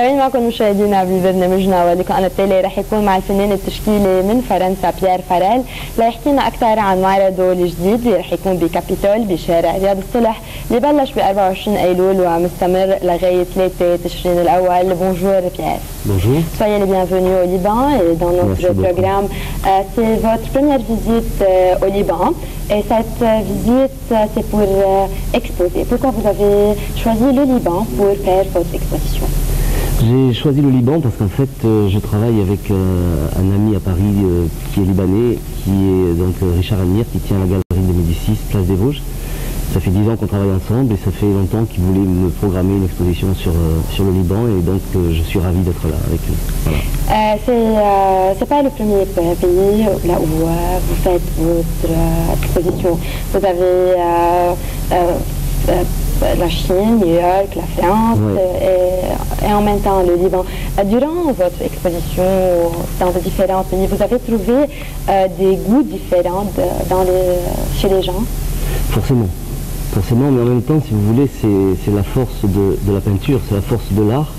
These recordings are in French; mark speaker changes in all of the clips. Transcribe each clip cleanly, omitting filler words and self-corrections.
Speaker 1: متابعين معكم مشاهدينا ببرنامجنا ولقاءنا التالي رح يكون مع الفنان التشكيلي من فرنسا بيير فاريل ليحكي لنا اكثر عن معرضه الجديد اللي رح يكون بكابيتول بشارع رياض الصلح اللي بلش ب 24 ايلول ومستمر لغايه 3 تشرين الاول. Bonjour Pierre.
Speaker 2: Bonjour.
Speaker 1: Soyez les bienvenus au Liban et dans notre programme. C'est votre première visite au Liban et cette visite c'est pour exposer. Pourquoi vous avez choisi le Liban pour faire votre exposition?
Speaker 2: J'ai choisi le Liban parce qu'en fait je travaille avec un ami à Paris qui est libanais, qui est donc Richard Amir, qui tient la galerie des Médicis, place des Vosges. Ça fait 10 ans qu'on travaille ensemble et ça fait longtemps qu'il voulait me programmer une exposition sur le Liban et donc je suis ravi d'être là avec lui. Voilà.
Speaker 1: C'est pas le premier pays là où vous faites votre exposition. Vous avez la Chine, New York, la France et en même temps le Liban. Durant votre exposition dans de différents pays, vous avez trouvé des goûts différents chez les gens? Forcément, mais en même temps, si vous voulez, c'est la force de la peinture, c'est la force de l'art,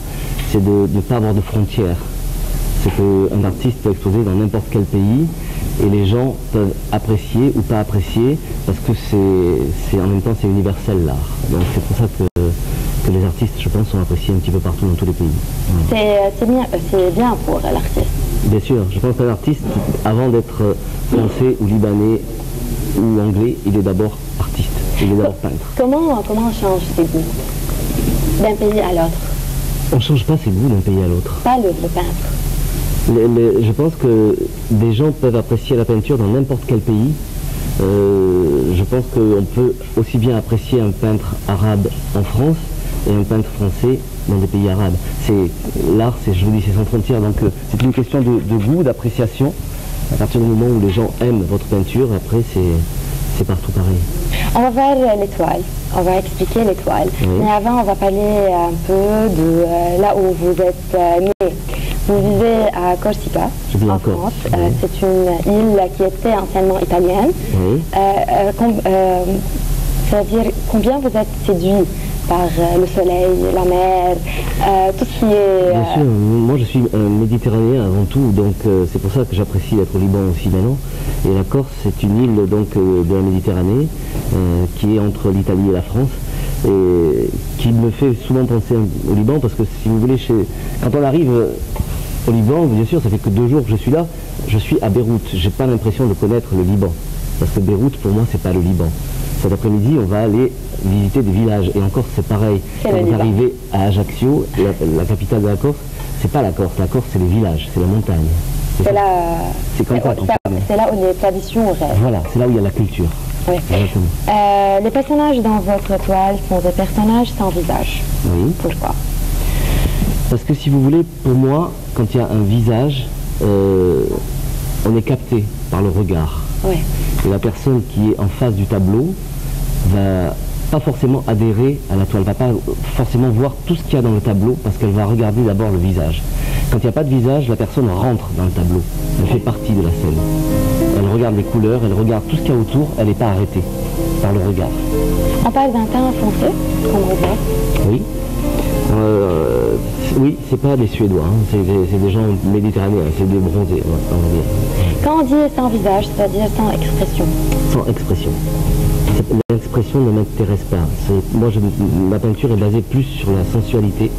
Speaker 1: c'est de ne pas avoir de frontières. C'est qu'un artiste peut exposer dans n'importe quel pays et les gens peuvent apprécier ou pas apprécier parce que en même temps c'est universel l'art. Donc c'est pour ça que les artistes, je pense, sont appréciés un petit peu partout dans tous les pays. Ouais. C'est bien pour l'artiste. Bien sûr, je pense qu'un artiste, avant d'être français ou libanais ou anglais, il est d'abord artiste, il est d'abord peintre. Comment on change ses goûts d'un pays à l'autre? On ne change pas ses goûts d'un pays à l'autre. Pas le peintre. Je pense que des gens peuvent apprécier la peinture dans n'importe quel pays. Je pense qu'on peut aussi bien apprécier un peintre arabe en France et un peintre français dans des pays arabes. L'art, je vous dis, c'est sans frontières. Donc c'est une question de goût, d'appréciation. À partir du moment où les gens aiment votre peinture, après c'est partout pareil. On va voir l'étoile, on va expliquer l'étoile. Oui. Mais avant, on va parler un peu de là où vous êtes né. Vous vivez à Corsica, en France. Oui. C'est une île qui était anciennement italienne. Oui. C'est-à-dire combien vous êtes séduit par le soleil, la mer, tout ce qui est... Bien sûr, moi je suis méditerranéen avant tout, donc c'est pour ça que j'apprécie être au Liban aussi maintenant. Et la Corse, c'est une île donc de la Méditerranée qui est entre l'Italie et la France et qui me fait souvent penser au Liban parce que si vous voulez, quand on arrive au Liban, bien sûr, ça fait que 2 jours que je suis là, je suis à Beyrouth. J'ai pas l'impression de connaître le Liban parce que Beyrouth, pour moi, c'est pas le Liban. Cet après-midi, on va aller visiter des villages. Et en Corse, c'est pareil. Quand vous arrivez à Ajaccio, la capitale de la Corse, c'est pas la Corse. La Corse, c'est les villages, c'est la montagne. C'est là où les traditions restent. Voilà, c'est là où il y a la culture. Oui. Les personnages dans votre toile sont des personnages sans visage. Oui. Pourquoi? Parce que si vous voulez, pour moi, quand il y a un visage, on est capté par le regard. Oui. Et la personne qui est en face du tableau va pas forcément adhérer à la toile, va pas forcément voir tout ce qu'il y a dans le tableau parce qu'elle va regarder d'abord le visage. Quand il n'y a pas de visage, la personne rentre dans le tableau, elle fait partie de la scène. Elle regarde les couleurs, elle regarde tout ce qu'il y a autour, elle n'est pas arrêtée par le regard. On parle d'un teint foncé, comme on voit. Oui. Oui, c'est pas des Suédois, hein. C'est des gens méditerranéens, c'est des bronzés, on va dire. Quand on dit sans visage, c'est-à-dire sans expression? Sans expression. L'expression ne m'intéresse pas. Moi, ma peinture est basée plus sur la sensualité,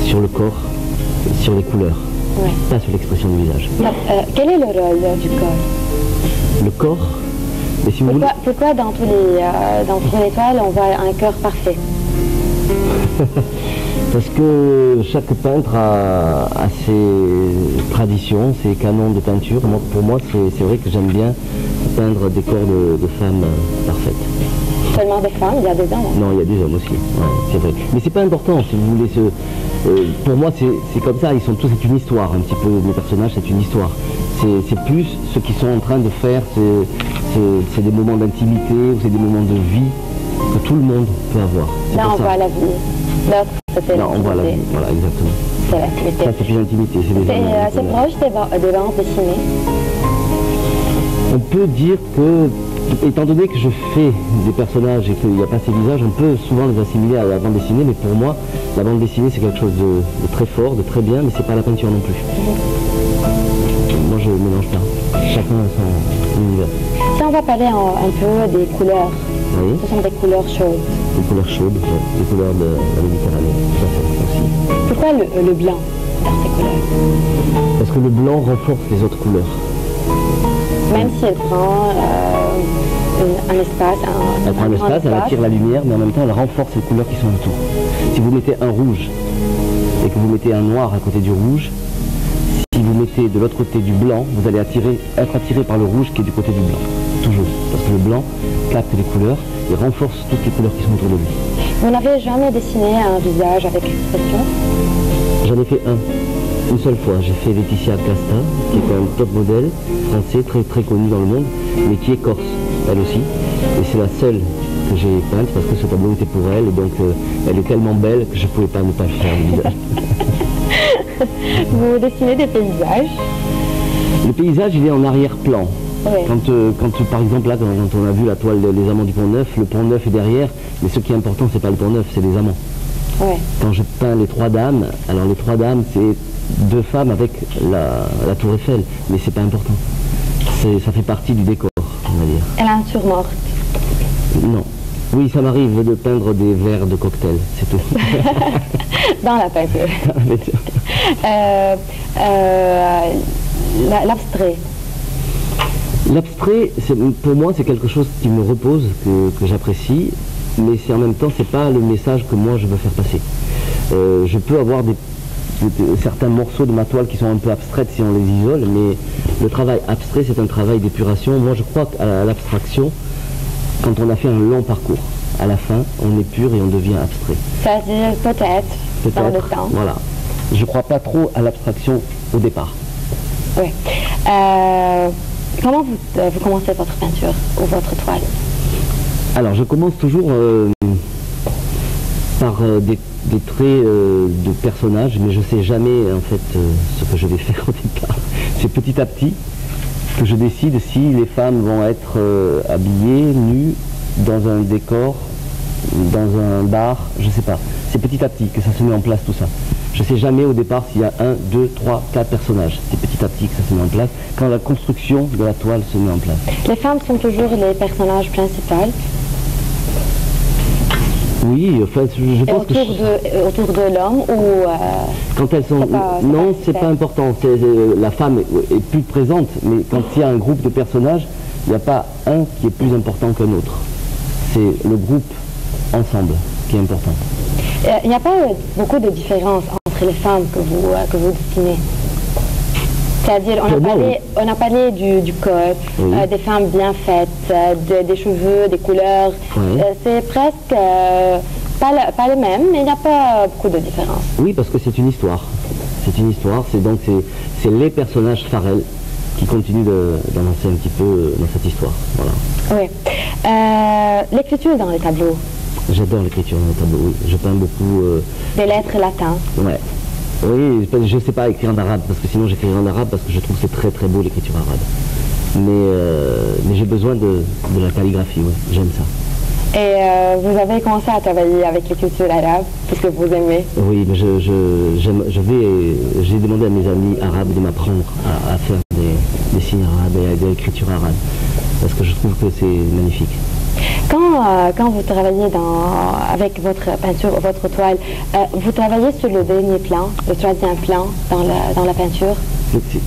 Speaker 1: sur le corps, sur les couleurs, pas sur l'expression du visage. Quel est le rôle du corps? Le corps, mais si vous voulez... Pourquoi dans toutes les toiles, on voit un corps parfait? Parce que chaque peintre a ses traditions, ses canons de peinture. Pour moi, c'est vrai que j'aime bien peindre des corps de femmes parfaites. Seulement des femmes? Il y a des hommes? Non, il y a des hommes aussi, c'est vrai. Mais c'est pas important, si vous voulez. Pour moi, c'est comme ça, c'est une histoire, un petit peu, les personnages, c'est une histoire. C'est plus ce qu'ils sont en train de faire, c'est des moments d'intimité, c'est des moments de vie que tout le monde peut avoir. Là, on voit la vie. Là, on voit la vie, voilà, exactement. C'est l'activité. Ça, c'est plus l'intimité. C'est proche des bandes dessinées. On peut dire que
Speaker 2: Étant donné que je fais des personnages et qu'il n'y a pas ces visages, on peut souvent les assimiler à la bande dessinée, mais pour moi, la bande dessinée c'est quelque chose de très fort, de très bien, mais c'est pas la peinture non plus. Moi je mélange pas. Chacun a son univers.
Speaker 1: Si on va parler un peu des couleurs,
Speaker 2: Oui.
Speaker 1: ce sont des couleurs chaudes.
Speaker 2: Des couleurs chaudes, ouais. Des couleurs de la Méditerranée, tout à fait, aussi.
Speaker 1: Pourquoi le blanc dans ces couleurs?
Speaker 2: Parce que le blanc renforce les autres couleurs.
Speaker 1: Même si elle prend un espace,
Speaker 2: Elle prend l'espace, elle attire la lumière, mais en même temps elle renforce les couleurs qui sont autour. Si vous mettez un rouge et que vous mettez un noir à côté du rouge, si vous mettez de l'autre côté du blanc, vous allez être attiré par le rouge qui est du côté du blanc. Toujours. Parce que le blanc capte les couleurs et renforce toutes les couleurs qui sont autour de lui.
Speaker 1: Vous n'avez jamais dessiné un visage avec expression?
Speaker 2: J'en ai fait un. Une seule fois, j'ai fait Laetitia Casta, qui est quand même top modèle, français, très très connu dans le monde, mais qui est corse, elle aussi. Et c'est la seule que j'ai peinte parce que ce tableau était pour elle, et donc elle est tellement belle que je ne pouvais pas ne pas le faire, le visage.
Speaker 1: Vous dessinez des paysages?
Speaker 2: Le paysage, il est en arrière-plan.
Speaker 1: Oui.
Speaker 2: Quand par exemple, là, quand on a vu la toile Les Amants du Pont-Neuf, le Pont-Neuf est derrière, mais ce qui est important, c'est pas le Pont-Neuf, c'est les amants.
Speaker 1: Oui.
Speaker 2: Quand je peins les trois dames, alors les trois dames, c'est deux femmes avec la tour Eiffel, mais c'est pas important. Ça fait partie du décor, on va dire.
Speaker 1: Elle a un surmorte.
Speaker 2: Non. Oui, ça m'arrive de peindre des verres de cocktail, c'est tout.
Speaker 1: Dans la peinture. L'abstrait.
Speaker 2: L'abstrait, pour moi, c'est quelque chose qui me repose, que j'apprécie, mais en même temps, c'est pas le message que moi je veux faire passer. Je peux avoir certains morceaux de ma toile qui sont un peu abstraits si on les isole, mais le travail abstrait, c'est un travail d'épuration. Moi, je crois à l'abstraction quand on a fait un long parcours. À la fin, on épure et on devient abstrait.
Speaker 1: C'est-à-dire peut-être dans le temps.
Speaker 2: Voilà. Je ne crois pas trop à l'abstraction au départ.
Speaker 1: Oui. Comment vous commencez votre peinture ou votre toile?
Speaker 2: Alors, je commence toujours par des traits de personnages, mais je ne sais jamais en fait ce que je vais faire au départ. C'est petit à petit que je décide si les femmes vont être habillées, nues, dans un décor, dans un bar, je ne sais pas. C'est petit à petit que ça se met en place tout ça. Je ne sais jamais au départ s'il y a 1, 2, 3, 4 personnages. C'est petit à petit que ça se met en place, quand la construction de la toile se met en place.
Speaker 1: Les femmes sont toujours les personnages principaux?
Speaker 2: Oui, enfin, je pense
Speaker 1: autour de l'homme ou...
Speaker 2: quand elles sont... Non, c'est pas important. La femme est plus présente, mais quand il y a un groupe de personnages, il n'y a pas un qui est plus important qu'un autre. C'est le groupe ensemble qui est important.
Speaker 1: Il n'y a pas beaucoup de différence entre les femmes que vous dessinez? C'est-à-dire, on a parlé du corps, oui. Des femmes bien faites, des cheveux, des couleurs. Oui. C'est presque pas le même, mais il n'y a pas beaucoup de différence.
Speaker 2: Oui, parce que c'est une histoire. C'est une histoire, c'est les personnages pharrelles qui continuent d'avancer un petit peu dans cette histoire. Voilà.
Speaker 1: Oui. L'écriture dans les tableaux.
Speaker 2: J'adore l'écriture dans les tableaux, oui. Je peins beaucoup...
Speaker 1: Des lettres latines.
Speaker 2: Ouais. Oui, je ne sais pas écrire en arabe, parce que sinon j'écrirai en arabe, parce que je trouve que c'est très très beau l'écriture arabe. Mais j'ai besoin de la calligraphie, oui, j'aime ça.
Speaker 1: Et vous avez commencé à travailler avec l'écriture arabe, puisque vous aimez?
Speaker 2: Oui, mais j'ai demandé à mes amis arabes de m'apprendre à faire des signes arabes et de l'écriture arabe, parce que je trouve que c'est magnifique.
Speaker 1: Quand vous travaillez avec votre peinture, votre toile, vous travaillez sur le dernier plan, le troisième plan dans la peinture?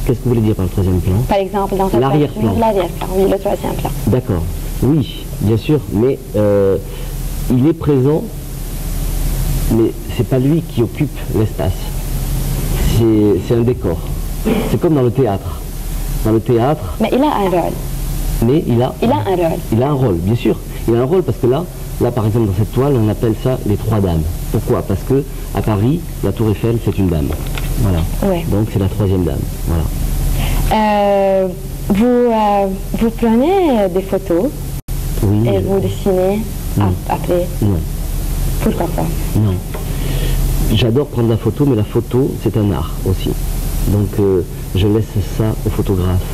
Speaker 2: Qu'est-ce que vous voulez dire par le troisième plan?
Speaker 1: Par exemple, dans cette
Speaker 2: l'arrière-plan.
Speaker 1: L'arrière-plan, oui, le troisième plan.
Speaker 2: D'accord. Oui, bien sûr, mais il est présent, mais c'est pas lui qui occupe l'espace. C'est un décor. C'est comme dans le théâtre. Dans le théâtre...
Speaker 1: Mais il a un rôle.
Speaker 2: Mais il a un
Speaker 1: rôle.
Speaker 2: Il a un rôle, bien sûr. Il a un rôle parce que là, par exemple, dans cette toile, on appelle ça les trois dames. Pourquoi? Parce que à Paris, la Tour Eiffel, c'est une dame. Voilà. Ouais. Donc c'est la troisième dame. Voilà.
Speaker 1: Vous prenez des photos,
Speaker 2: oui,
Speaker 1: et vous dessinez après?
Speaker 2: Non.
Speaker 1: Pourquoi pas?
Speaker 2: Non. J'adore prendre la photo, mais la photo, c'est un art aussi. Donc je laisse ça aux photographes.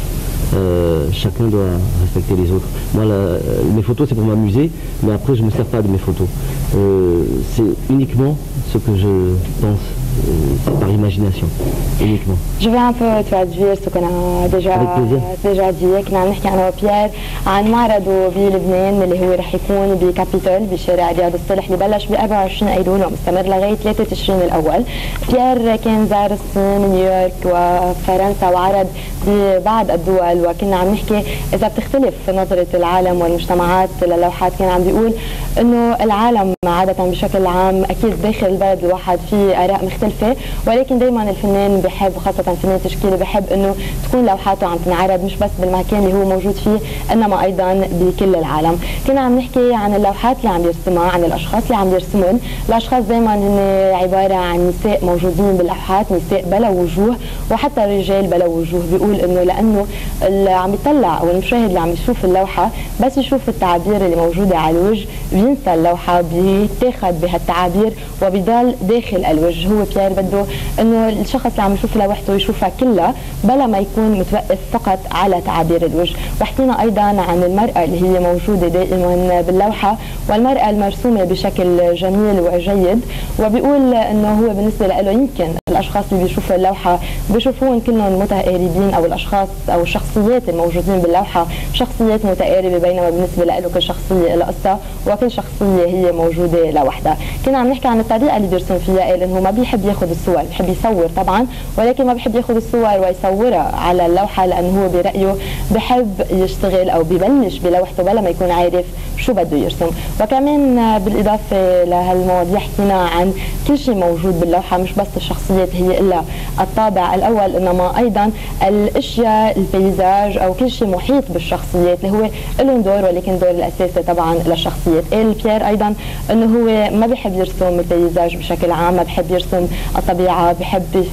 Speaker 2: chacun doit respecter les autres. Moi, mes photos, c'est pour m'amuser, mais après, je ne me sers pas de mes photos. C'est uniquement ce que je pense, c'est par imagination, uniquement.
Speaker 1: Je vais un peu traduire ce qu'on a déjà dit. كنا عم نحكي أنا وبيير عن معرضه بلبنان اللي هو رح يكون بكابيتول بشارع رياض الصلح اللي بلش ب 24 أيلول ومستمر لغاية 3 تشرين الأول. بيير كان زار الصين، نيويورك وفرنسا وعرض ببعض الدول، وكنا عم نحكي إذا بتختلف نظرة العالم والمجتمعات للوحات. كان عم بيقول إنه العالم عادة بشكل عام أكيد داخل البلد الواحد في آراء مختلفة، ولكن دائما الفنان بحب، خاصة فنان تشكيلي، بحب إنه تكون لوحاته عم تنعرض مش بس بالمكان اللي هو موجود فيه إنما أيضا بكل العالم. كنا عم نحكي عن اللوحات اللي عم يرسمها، عن الأشخاص اللي عم يرسمون. الأشخاص دائما هن عبارة عن نساء موجودين باللوحات، نساء بلا وجوه وحتى رجال بلا وجوه. بيقول إنه لأنه اللي عم يطلع أو المشاهد اللي عم يشوف اللوحة بس يشوف التعابير اللي موجودة على الوجه بينسى اللوحة، بيتاخد بهالتعابير وبيضل داخل الوجه. هو بيير بده انه الشخص اللي عم يشوف لوحته يشوفها كلها بلا ما يكون متوقف فقط على تعابير الوجه. وحكينا ايضا عن المرأة اللي هي موجودة دائما باللوحة، والمرأة المرسومة بشكل جميل وجيد. وبيقول انه هو بالنسبة له يمكن الاشخاص اللي بيشوفوا اللوحة بيشوفون كلهم متقاربين، او الاشخاص او الشخصيات الموجودين باللوحة شخصيات متقاربة، بينما بالنسبة له كل شخصية لها قصة وكل شخصية هي موجودة لوحدها. كنا عم نحكي عن الطريقة اللي بيرسم فيها، قال انه ما بيحب ياخذ الصور، بيحب يصور طبعا، ولكن ما بيحب ياخذ الصور ويصورها على اللوحة، لانه هو برأيه بحب يشتغل او ببلش بلوحته بلا ما يكون عارف شو بده يرسم. وكمان بالاضافة لهالمواضيع حكينا عن كل شيء موجود باللوحة، مش بس الشخصيات هي الا الطابع الاول، انما ايضا الاشياء، البيزاج او كل شيء محيط بالشخصيات اللي هو لهم دور، ولكن الدور الاساسي طبعا للشخصيات. قال بيير ايضا انه هو ما بيحب يرسم البيزاج بشكل عام، ما بيحب يرسم الطبيعه، بيحب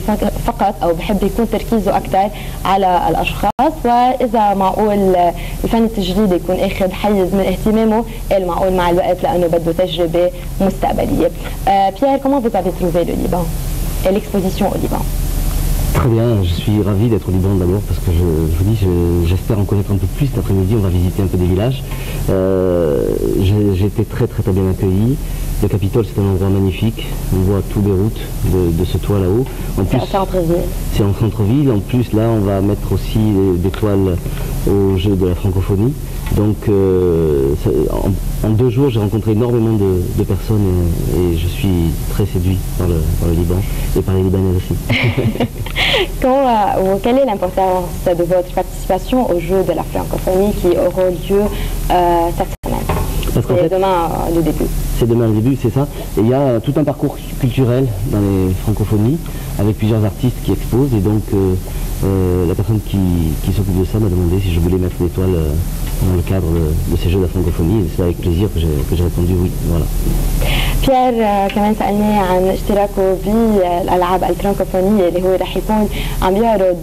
Speaker 1: فقط او بيحب يكون تركيزه اكثر على الاشخاص. واذا معقول الفن التجريدي يكون اخذ حيز من اهتمامه، قال معقول مع الوقت لانه بده تجربه مستقبليه. Pierre, comment vous avez trouvé le Liban et l'exposition au Liban?
Speaker 2: Très bien, je suis ravi d'être au Liban d'abord parce que je vous dis, j'espère en connaître un peu plus cet après-midi. On va visiter un peu des villages. J'ai été très bien accueilli. Le Capitole, c'est un endroit magnifique. On voit tout Beyrouth de ce toit là-haut.
Speaker 1: C'est en centre-ville.
Speaker 2: C'est en centre-ville. En plus, là, on va mettre aussi des toiles au jeu de la francophonie. Donc, en 2 jours, j'ai rencontré énormément de personnes et je suis très séduit par le Liban et par les Libanais aussi.
Speaker 1: Quelle est l'importance de votre participation au jeu de la francophonie qui aura lieu cette semaine? C'est demain le début.
Speaker 2: C'est demain le début, c'est ça. Et il y a tout un parcours culturel dans les francophonies avec plusieurs artistes qui exposent. Et donc, la personne qui s'occupe de ça m'a demandé si je voulais mettre des toiles dans le cadre de ces jeux de la francophonie. Et c'est avec plaisir que j'ai répondu oui. Voilà.
Speaker 1: بيير كمان سألناه عن اشتراكه بالألعاب الفرنكوفونية اللي هو رح يكون عم يعرض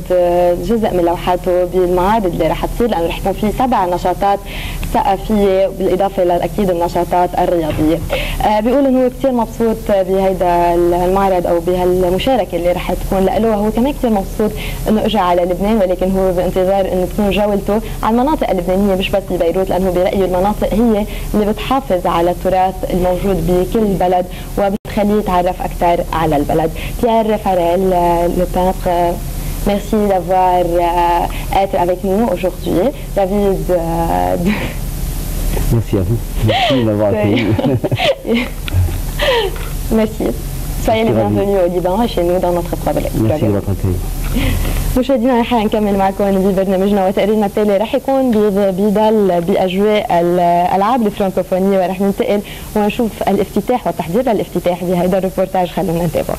Speaker 1: جزء من لوحاته بالمعارض اللي رح تصير، لأنه رح يكون في 7 نشاطات ثقافية بالإضافة لأكيد النشاطات الرياضية. بيقول إنه هو كثير مبسوط بهيدا المعرض أو بهالمشاركة اللي رح تكون له، وهو كمان كثير مبسوط إنه إجا على لبنان، ولكن هو بانتظار إنه تكون جولته على المناطق اللبنانية مش بس ببيروت، لأنه برأيه المناطق هي اللي بتحافظ على التراث الموجود بكل البلد وبتخليه يتعرف أكثر على البلد. Pierre Farel, le peintre, merci d'avoir été avec nous aujourd'hui. David,
Speaker 2: merci à vous. Merci de m'avoir accueilli.
Speaker 1: Merci. Soyez les bienvenus au Liban et chez nous dans notre programme.
Speaker 2: Merci de votre accueil.
Speaker 1: مشاهدينا رح نكمل معكم ببرنامجنا، وتقريرنا التالي رح يكون بيضل باجواء الالعاب الفرنكوفونيه، ورح ننتقل ونشوف الافتتاح والتحضير للافتتاح بهذا الريبورتاج. خلونا نتابعه.